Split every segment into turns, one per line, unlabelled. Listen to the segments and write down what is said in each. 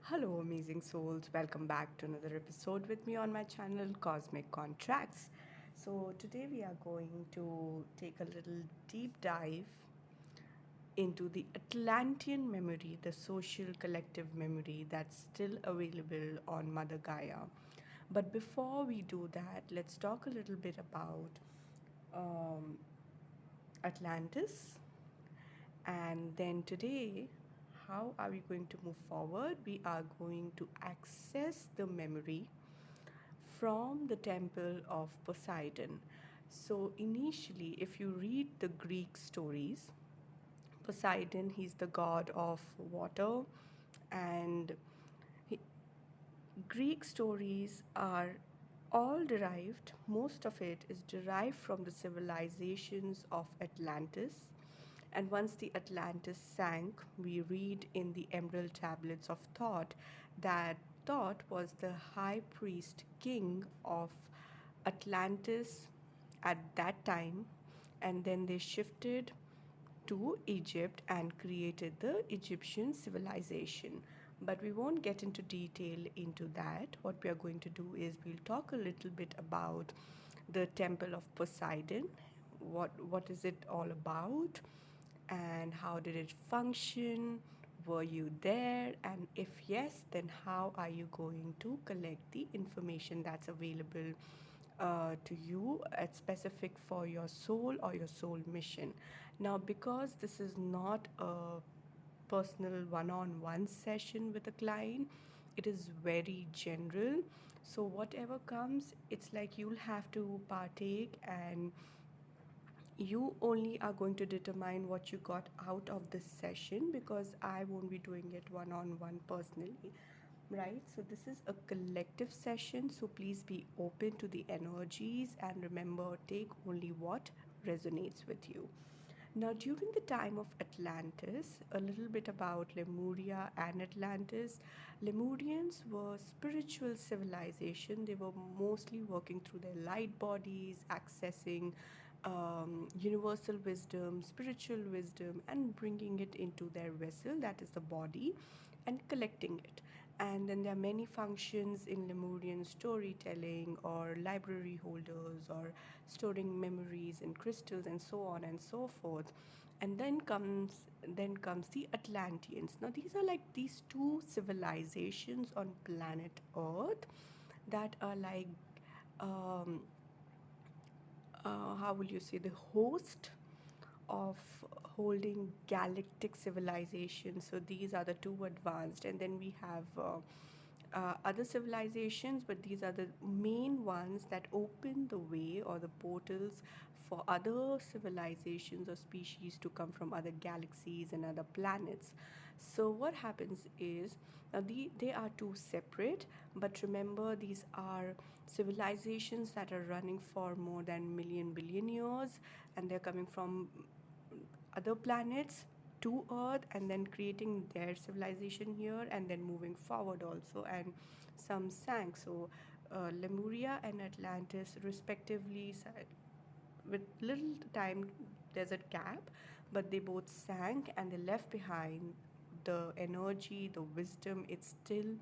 Hello, amazing souls. Welcome back to another episode with me on my channel, Cosmic Contracts. So, today we are going to take a little deep dive into the Atlantean memory, the social collective memory that's still available on Mother Gaia. But before we do that, let's talk a little bit about um, Atlantis. And then today, how are we going to move forward? We are going to access the memory from the Temple of Poseidon. So, initially, if you read the Greek stories, Poseidon, he's the god of water, and he, Greek stories are all derived, most of it is derived from the civilizations of Atlantis. And once the Atlantis sank, we read in the Emerald Tablets of Thoth that Thoth was the high priest king of Atlantis at that time, and then they shifted to Egypt and created the Egyptian civilization. But we won't get into detail into that. What we are going to do is we'll talk a little bit about the Temple of Poseidon. What is it all about? And how did it function? Were you there? And if yes, then how are you going to collect the information that's available to you at specific for your soul or your soul mission? Now, because this is not a personal one-on-one session with a client, it is very general. So whatever comes, it's like you'll have to partake, and you only are going to determine what you got out of this session, because I won't be doing it one on one personally, right? So, this is a collective session, so please be open to the energies and remember, take only what resonates with you. Now, during the time of Atlantis, a little bit about Lemuria and Atlantis. Lemurians were spiritual civilization. They were mostly working through their light bodies, accessing universal wisdom, spiritual wisdom, and bringing it into their vessel, that is the body, and collecting it. And then there are many functions in Lemurian storytelling, or library holders, or storing memories in crystals, and so on and so forth. And then comes the Atlanteans. Now these are like these two civilizations on planet Earth that are like um, how will you say, the host of holding galactic civilization. So these are the two advanced, and then we have other civilizations, but these are the main ones that open the way or the portals for other civilizations or species to come from other galaxies and other planets. So what happens is, now they are two separate, but remember, these are civilizations that are running for more than million billion years, and they're coming from other planets to Earth, and then creating their civilization here, and then moving forward also, and some sank. So Lemuria and Atlantis respectively, with little time, there's a gap, but they both sank, and they left behind the energy, the wisdom. It's still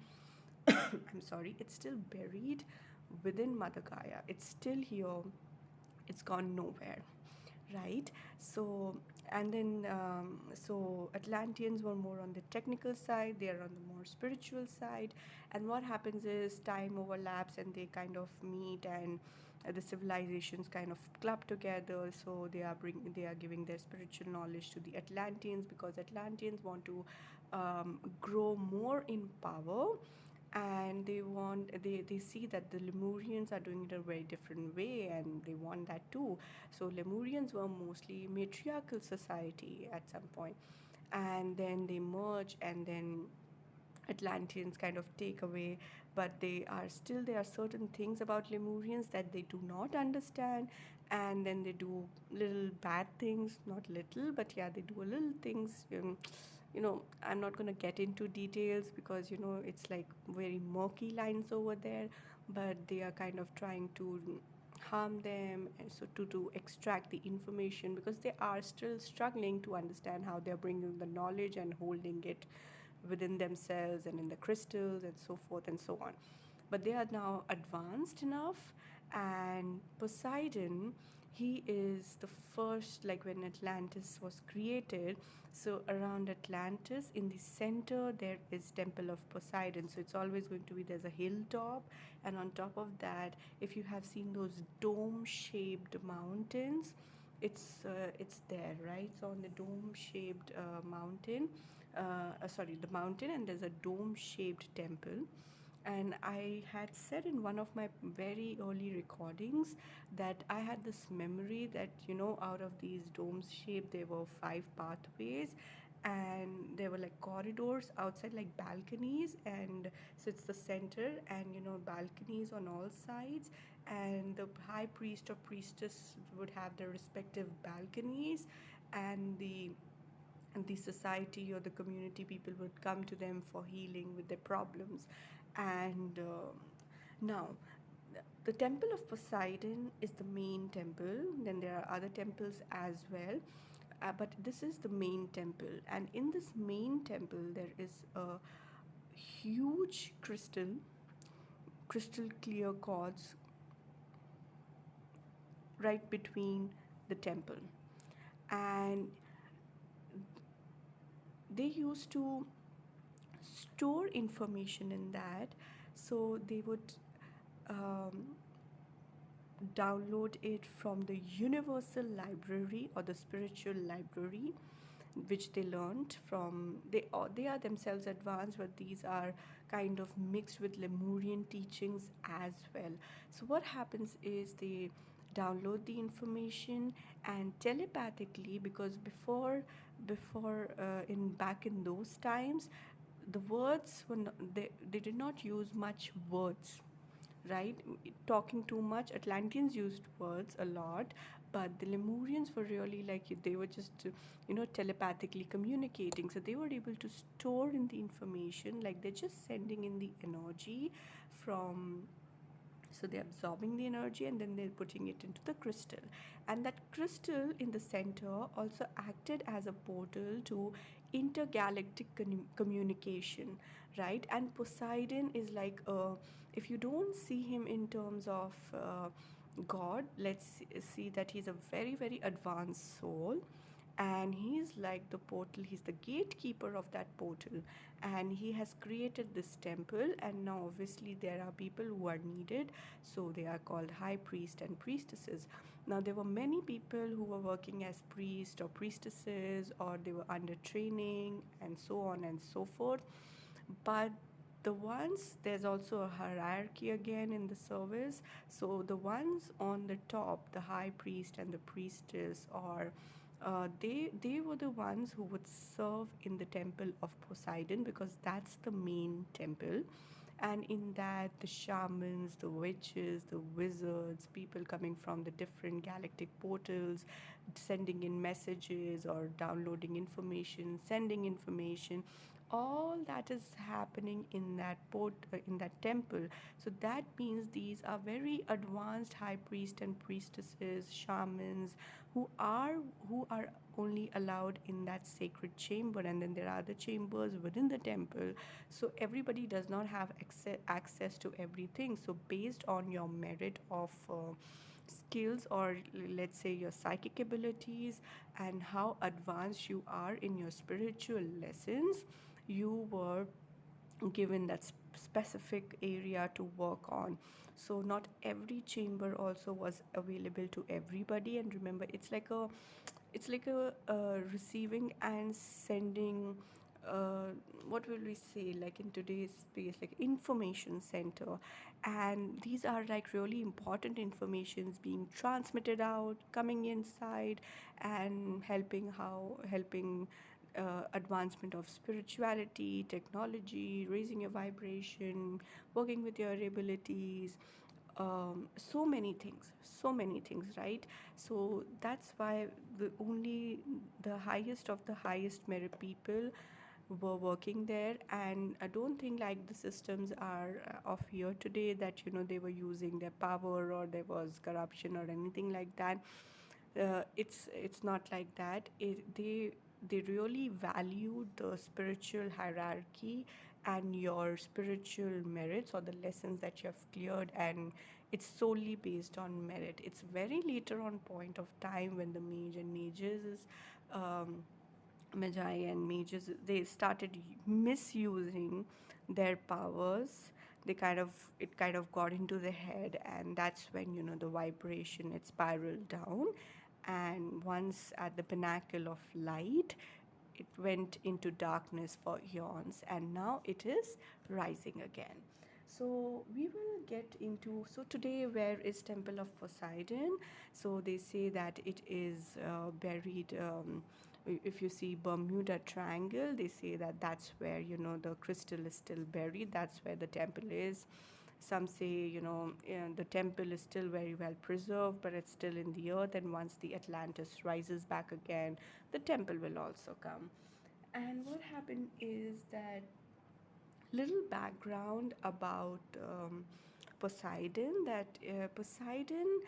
I'm sorry, it's still buried within Mother Gaia. It's still here, it's gone nowhere, right? So, and then so Atlanteans were more on the technical side, they are on the more spiritual side. And what happens is time overlaps, and they kind of meet, and the civilizations kind of club together. So they are giving their spiritual knowledge to the Atlanteans, because Atlanteans want to grow more in power, and they see that the Lemurians are doing it a very different way, and they want that too. So Lemurians were mostly matriarchal society at some point, and then they merge, and then Atlanteans kind of take away, but there are certain things about Lemurians that they do not understand, and then they do little bad things, not little, but yeah, they do a little things. I'm not gonna get into details, because it's like very murky lines over there, but they are kind of trying to harm them, and so to extract the information, because they are still struggling to understand how they're bringing the knowledge and holding it within themselves and in the crystals and so forth and so on. But they are now advanced enough, and Poseidon, he is the first, like when Atlantis was created. So around Atlantis, in the center, there is Temple of Poseidon. So it's always going to be, there's a hilltop, and on top of that, if you have seen those dome-shaped mountains, it's there, right? So on the dome-shaped mountain, sorry, the mountain, and there's a dome-shaped temple. And I had said in one of my very early recordings that I had this memory that, out of these domes shape, there were five pathways, and there were like corridors outside, like balconies. And so it's the center, and balconies on all sides. And the high priest or priestess would have their respective balconies, and the society or the community people would come to them for healing with their problems. And now, the Temple of Poseidon is the main temple. Then there are other temples as well. But this is the main temple. And in this main temple, there is a huge crystal clear quartz right between the temple. And they used to store information in that. So they would um, download it from the universal library or the spiritual library, which they learned from. They are themselves advanced, but these are kind of mixed with Lemurian teachings as well. So what happens is they download the information, and telepathically, because before in back in those times, the words were not, they did not use much words, right? Talking too much. Atlanteans used words a lot, but the Lemurians were really like, they were just, telepathically communicating. So they were able to store in the information, like they're just sending in the energy from. So they're absorbing the energy, and then they're putting it into the crystal. And that crystal in the center also acted as a portal to intergalactic communication, right? And Poseidon is like if you don't see him in terms of God, let's see that he's a very, very advanced soul, and he's like the portal, he's the gatekeeper of that portal. And he has created this temple, and now obviously there are people who are needed, so they are called high priest and priestesses. Now there were many people who were working as priests or priestesses, or they were under training and so on and so forth. But the ones, there's also a hierarchy again in the service. So the ones on the top, the high priest and the priestess, or they were the ones who would serve in the temple of Poseidon, because that's the main temple. And in that, the shamans, the witches, the wizards, people coming from the different galactic portals, sending in messages or downloading information, sending information, all that is happening in that in that temple. So that means these are very advanced high priest and priestesses, shamans, who are who are only allowed in that sacred chamber. And then there are other chambers within the temple, so everybody does not have access to everything. So based on your merit of skills, or let's say your psychic abilities, and how advanced you are in your spiritual lessons, you were given that specific area to work on. So not every chamber also was available to everybody. And remember, it's like a receiving and sending, uh, what will we say, like in today's space, like information center. And these are like really important informations being transmitted out, coming inside, and helping advancement of spirituality, technology, raising your vibration, working with your abilities, so many things, right? So that's why the highest of the highest merit people were working there. And I don't think like the systems are of here today, that they were using their power, or there was corruption or anything like that. It's not like that. They they really valued the spiritual hierarchy and your spiritual merits or the lessons that you have cleared, and it's solely based on merit. It's very later on point of time when the mage and mages um, magi and mages, they started misusing their powers. They kind of, it kind of got into the head, and that's when, you know, the vibration, it spiraled down, and once at the pinnacle of light, it went into darkness for eons, and now it is rising again. So we will get into, so today, where is Temple of Poseidon? So they say that it is buried, if you see Bermuda Triangle, they say that that's where, you know, the crystal is still buried, that's where the temple is. Some say, you know, the temple is still very well preserved, but it's still in the earth, and once the Atlantis rises back again, the temple will also come. And what happened is that, little background about Poseidon, that Poseidon,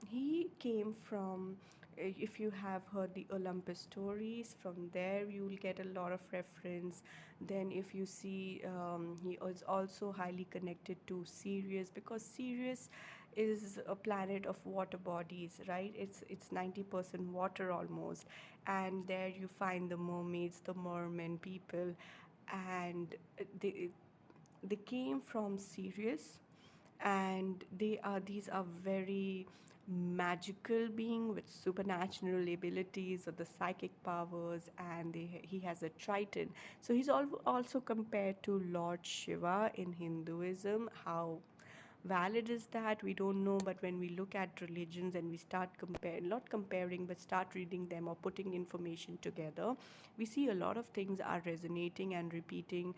he came from, if you have heard the Olympus stories, from there you will get a lot of reference. Then, if you see, he is also highly connected to Sirius, because Sirius is a planet of water bodies, right? It's 90% water almost, and there you find the mermaids, the merman people, and they came from Sirius, and these are very magical being with supernatural abilities or the psychic powers, and he has a triton. So he's also compared to Lord Shiva in Hinduism. How valid is that, we don't know, but when we look at religions and we start comparing, not comparing, but start reading them or putting information together, we see a lot of things are resonating and repeating.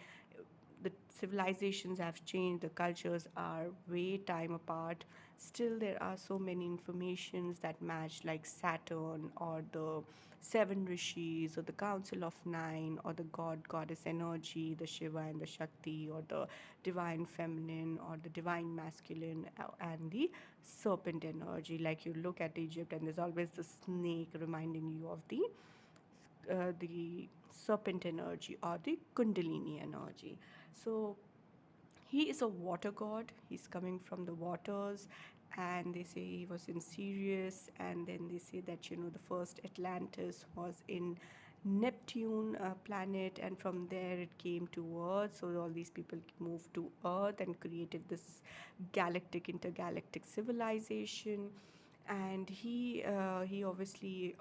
The civilizations have changed, the cultures are way time apart, still there are so many informations that match, like Saturn, or the seven rishis, or the council of nine, or the god goddess energy, the Shiva and the Shakti, or the divine feminine, or the divine masculine, and the serpent energy. Like, you look at Egypt, and there's always the snake reminding you of the serpent energy or the kundalini energy. So he is a water god, he's coming from the waters, and they say he was in Sirius, and then they say that, you know, the first Atlantis was in Neptune planet, and from there it came to Earth. So all these people moved to Earth and created this galactic, intergalactic civilization. And he obviously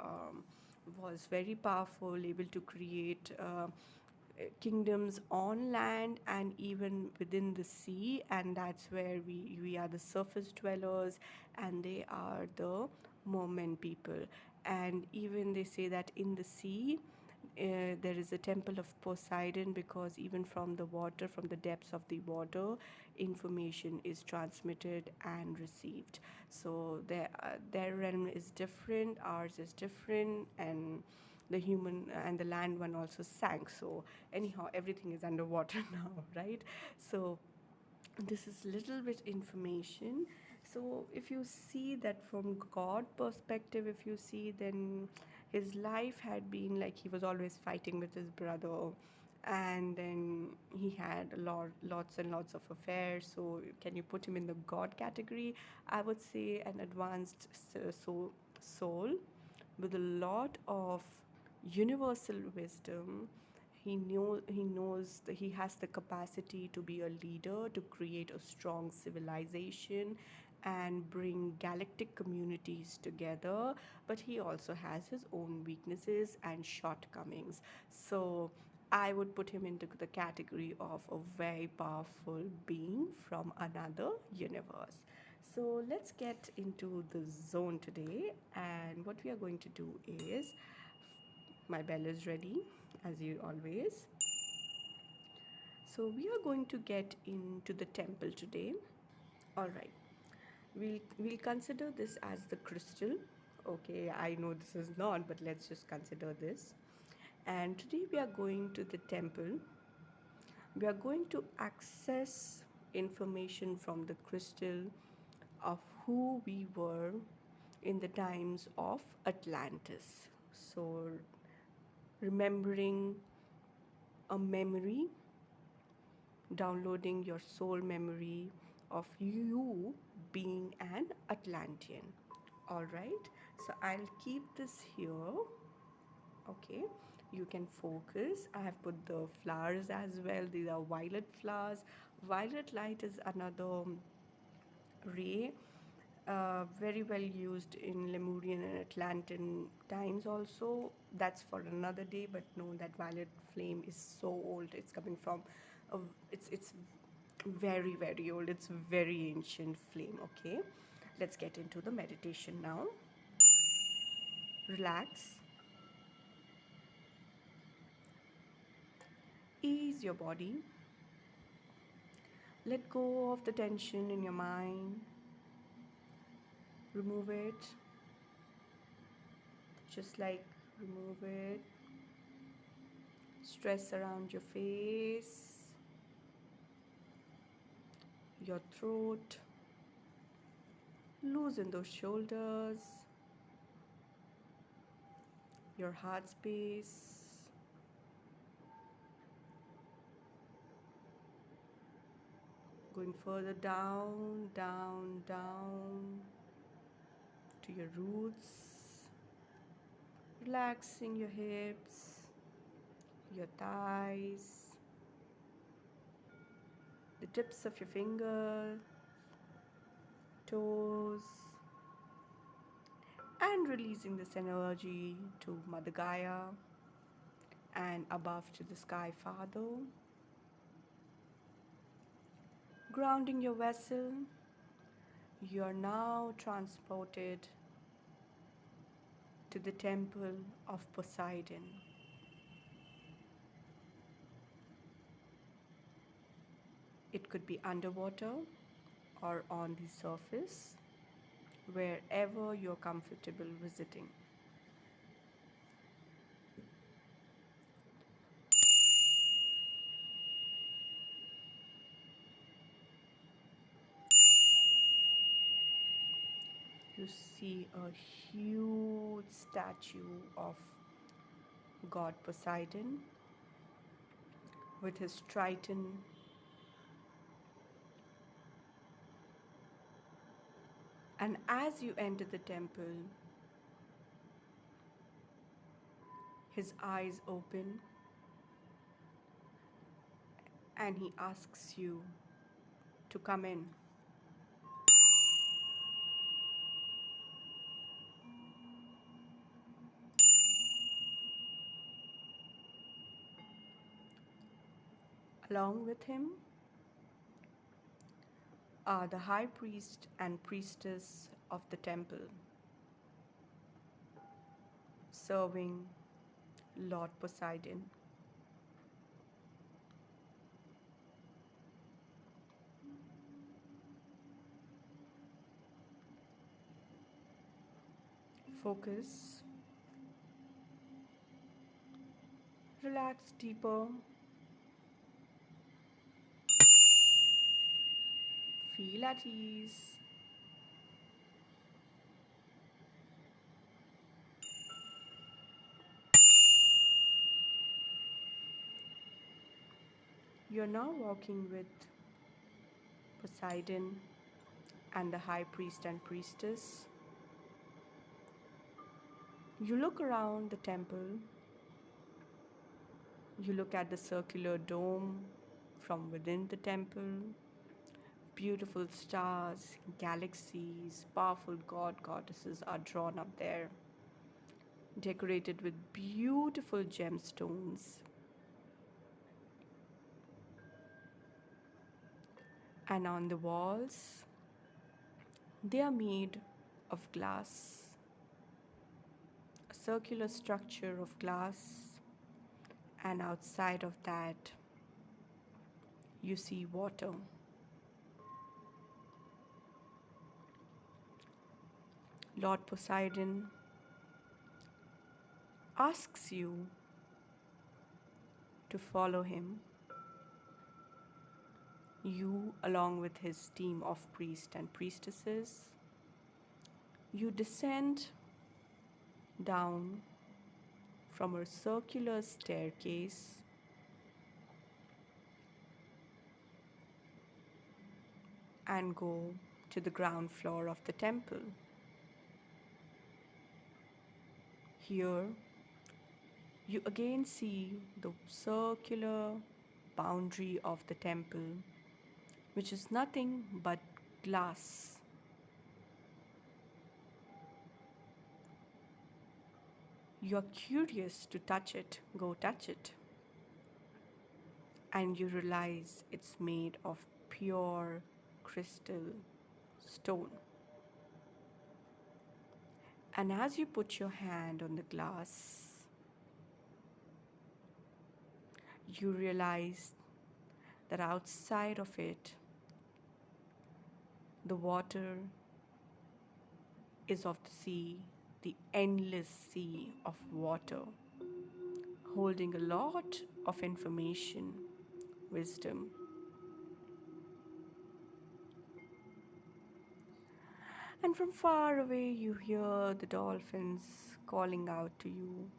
was very powerful, able to create kingdoms on land and even within the sea, and that's where we are the surface dwellers, and they are the merman people. And even they say that in the sea, there is a temple of Poseidon, because even from the water, from the depths of the water, information is transmitted and received. So their realm is different, ours is different, and the human and the land one also sank. So anyhow, everything is underwater now, right? So this is little bit information. So if you see that from God perspective, if you see, then his life had been like, he was always fighting with his brother, and then he had lots and lots of affairs. So can you put him in the God category? I would say an advanced soul with a lot of universal wisdom. He knows that he has the capacity to be a leader, to create a strong civilization and bring galactic communities together, but he also has his own weaknesses and shortcomings. So I would put him into the category of a very powerful being from another universe. So let's get into the zone today, and what we are going to do is, my bell is ready, as you always. So we are going to get into the temple today. All right. We'll consider this as the crystal. Okay, I know this is not, but let's just consider this. And today we are going to the temple. We are going to access information from the crystal of who we were in the times of Atlantis. So remembering a memory, downloading your soul memory of you being an Atlantean. All right, so I'll keep this here. Okay, you can focus. I have put the flowers as well. These are violet flowers. Violet light is another ray, very well used in Lemurian and Atlantean times also. That's for another day, but no, that violet flame is so old. It's coming from a, it's very very old. It's very ancient flame. Okay, let's get into the meditation now. Relax, ease your body, let go of the tension in your mind, remove it, just like remove it, stress around your face, your throat, loosen those shoulders, your heart space, going further down, down, down to your roots, relaxing your hips, your thighs, the tips of your fingers, toes, and releasing this energy to Mother Gaia and above to the Sky Father. Grounding your vessel, you are now transported to the Temple of Poseidon. It could be underwater or on the surface, wherever you're comfortable visiting. You see a huge statue of God Poseidon with his triton, and as you enter the temple, his eyes open and he asks you to come in. Along with him are the high priest and priestess of the temple, serving Lord Poseidon. Focus, relax deeper, feel at ease. You're now walking with Poseidon and the high priest and priestess. You look around the temple, you look at the circular dome from within the temple. Beautiful stars, galaxies, powerful god goddesses are drawn up there, decorated with beautiful gemstones. And on the walls, they are made of glass, a circular structure of glass, and outside of that, you see water. Lord Poseidon asks you to follow him. You, along with his team of priests and priestesses, you descend down from a circular staircase and go to the ground floor of the temple. Here, you again see the circular boundary of the temple, which is nothing but glass. You're curious to touch it, go touch it, and you realize it's made of pure crystal stone. And as you put your hand on the glass, you realize that outside of it, the water is of the sea, the endless sea of water, holding a lot of information, wisdom. And from far away, you hear the dolphins calling out to you.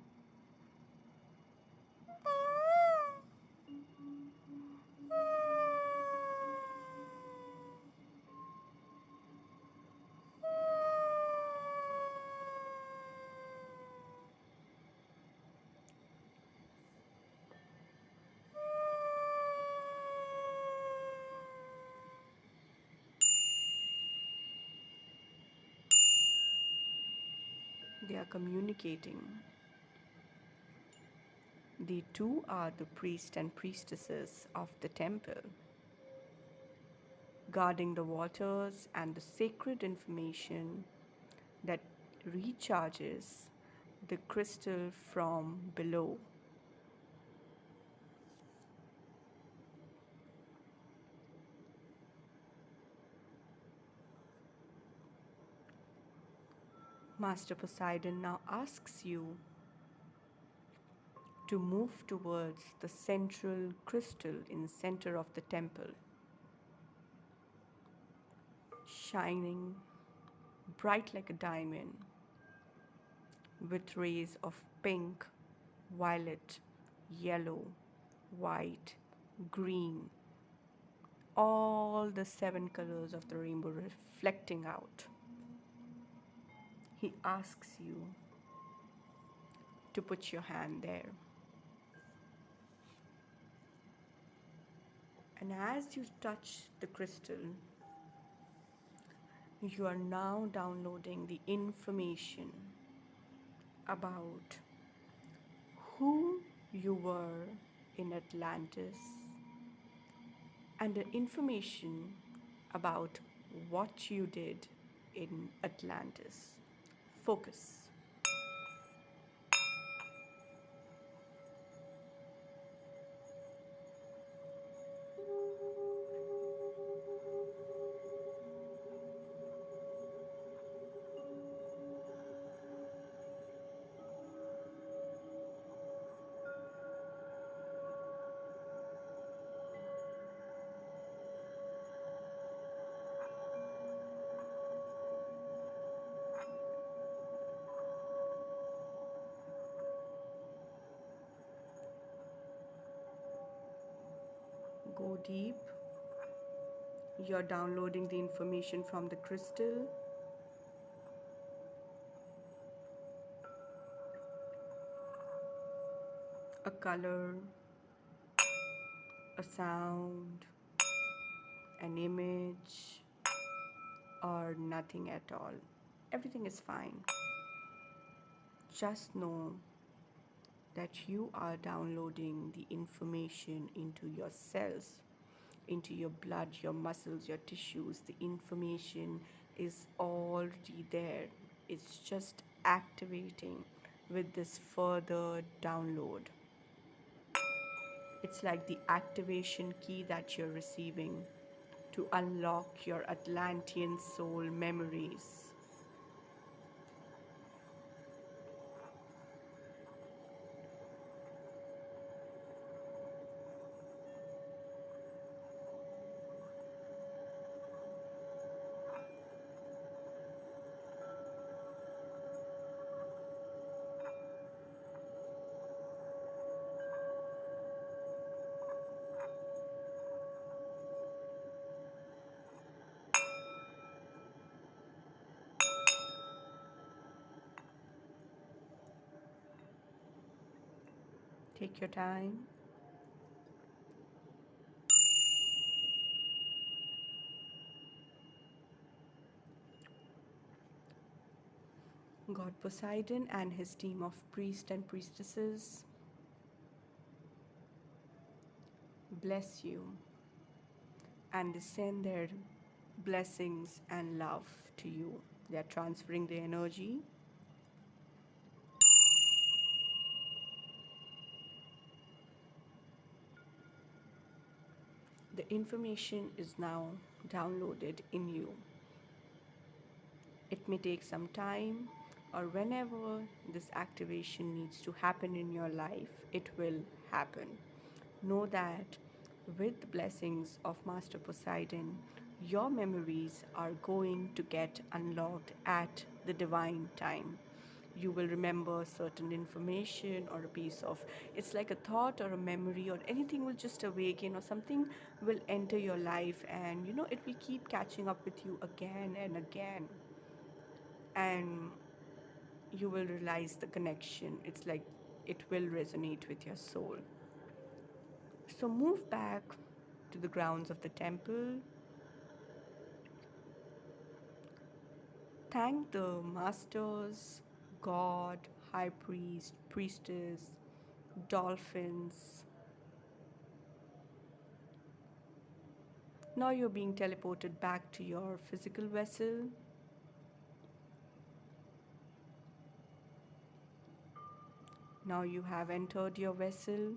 They are communicating. They too are the priests and priestesses of the temple, guarding the waters and the sacred information that recharges the crystal from below. Master Poseidon now asks you to move towards the central crystal in the center of the temple, shining bright like a diamond with rays of pink, violet, yellow, white, green, all the 7 colors of the rainbow reflecting out. He asks you to put your hand there. And as you touch the crystal, you are now downloading the information about who you were in Atlantis and the information about what you did in Atlantis. Focus. Go deep. You're downloading the information from the crystal. A color, a sound, an image, or nothing at all. Everything is fine. Just know that you are downloading the information into your cells, into your blood, your muscles, your tissues. The information is already there. It's just activating with this further download. It's like the activation key that you're receiving to unlock your Atlantean soul memories. Take your time. God Poseidon and his team of priests and priestesses bless you and they send their blessings and love to you. They are transferring the energy. The information is now downloaded in you. It may take some time, or whenever this activation needs to happen in your life, it will happen. Know that with the blessings of Master Poseidon, your memories are going to get unlocked at the divine time. You will remember certain information or a piece of it's like a thought or a memory or anything will just awaken or something will enter your life, and it will keep catching up with you again and again, and you will realize the connection. It's like it will resonate with your soul. So move back to the grounds of the temple. Thank the masters, god, high priest, priestess, dolphins. Now you're being teleported back to your physical vessel. Now you have entered your vessel.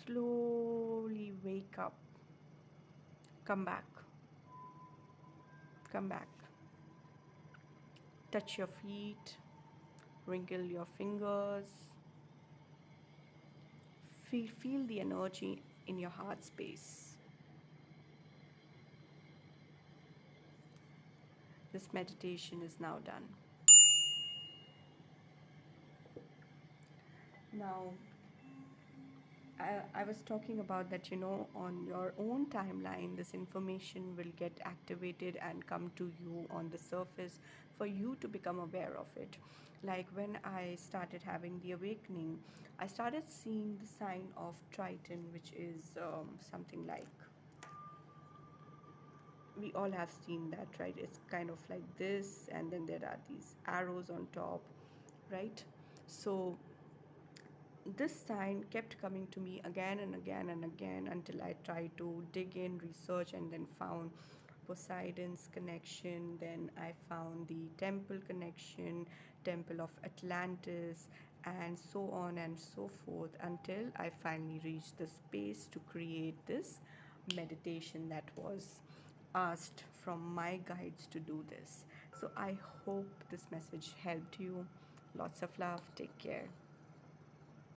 Slowly wake up. Come back. Come back. Touch your feet. Wrinkle your fingers. Feel the energy in your heart space. This meditation is now done. Now, I was talking about that, on your own timeline, this information will get activated and come to you on the surface for you to become aware of it. Like when I started having the awakening, I started seeing the sign of Triton, which is something like we all have seen that, right? It's kind of like this, and then there are these arrows on top, right? So this sign kept coming to me again and again and again until I tried to dig in, research, and then found Poseidon's connection. Then I found the temple connection, Temple of Atlantis, and so on and so forth until I finally reached the space to create this meditation that was asked from my guides to do this. So I hope this message helped you. Lots of love. Take care.